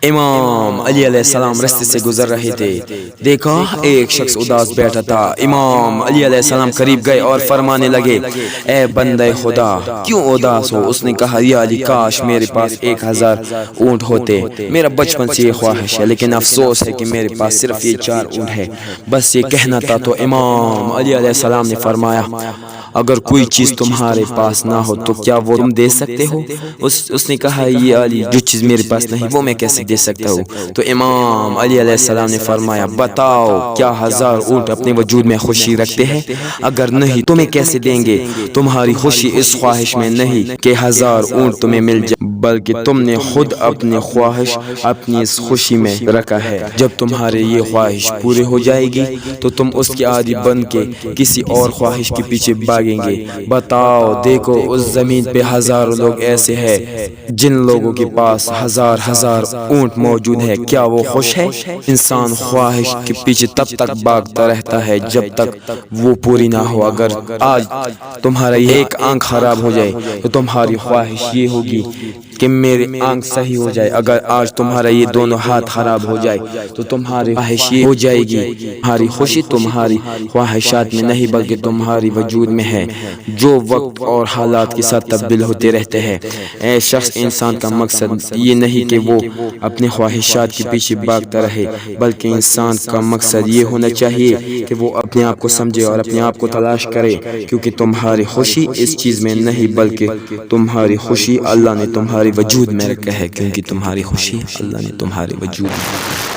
امام علی علیہ السلام رستے سے گزر رہے تھے، دیکھا ایک شخص اداس بیٹھا تھا۔ امام علی علیہ السلام قریب گئے اور فرمانے لگے، اے بندہ خدا کیوں اداس ہو؟ اس نے کہا، یا علی کاش میرے پاس 1000 اونٹ ہوتے، میرا بچپن سے یہ خواہش ہے، لیکن افسوس ہے کہ میرے پاس صرف یہ 4 اونٹ ہے، بس یہ کہنا تھا۔ تو امام علی علیہ السلام نے فرمایا، اگر کوئی چیز تمہارے پاس نہ ہو تو کیا وہ تم دے سکتے ہو؟ اس نے کہا، یہ علی جو چیز میرے پاس نہیں وہ میں کیسے دے سکتا ہوں؟ تو امام علی علیہ السلام نے فرمایا، بتاؤ کیا 1000 اونٹ اپنے وجود میں خوشی رکھتے ہیں؟ اگر نہیں تمہیں کیسے دیں گے؟ تمہاری خوشی اس خواہش میں نہیں کہ 1000 اونٹ تمہیں مل جائے، بلکہ تم نے خود اپنی خواہش اپنی اس خوشی میں رکھا ہے۔ جب تمہاری یہ خواہش پوری ہو جائے گی تو تم اس کے عادی بن کے کسی اور خواہش کے پیچھے بھاگیں گے۔ بتاؤ، دیکھو اس زمین پہ ہزاروں لوگ ایسے ہیں جن لوگوں کے پاس 1000 اونٹ موجود ہے، کیا وہ خوش ہے؟ انسان خواہش کے پیچھے تب تک بھاگتا رہتا ہے جب تک وہ پوری نہ ہو۔ اگر آج تمہارا ایک آنکھ خراب ہو جائے تو تمہاری خواہش یہ ہوگی کہ میری آنکھ صحیح ہو جائے۔ اگر آج تمہارا یہ دونوں ہاتھ خراب ہو جائے تو تمہاری خواہش یہ ہو جائے گی۔ تمہاری خوشی تمہاری خواہشات میں نہیں بلکہ تمہاری وجود میں ہے، جو وقت اور حالات کے ساتھ تبدیل ہوتے رہتے ہیں۔ اے شخص، انسان کا مقصد یہ نہیں کہ وہ اپنے خواہشات کے پیچھے بھاگتا رہے، بلکہ انسان کا مقصد یہ ہونا چاہیے کہ وہ اپنے آپ کو سمجھے اور اپنے آپ کو تلاش کرے، کیونکہ تمہاری خوشی اس چیز میں نہیں بلکہ تمہاری خوشی اللہ نے تمہارے وجود میں رکھا ہے، کیونکہ تمہاری خوشی اللہ نے تمہارے وجود میں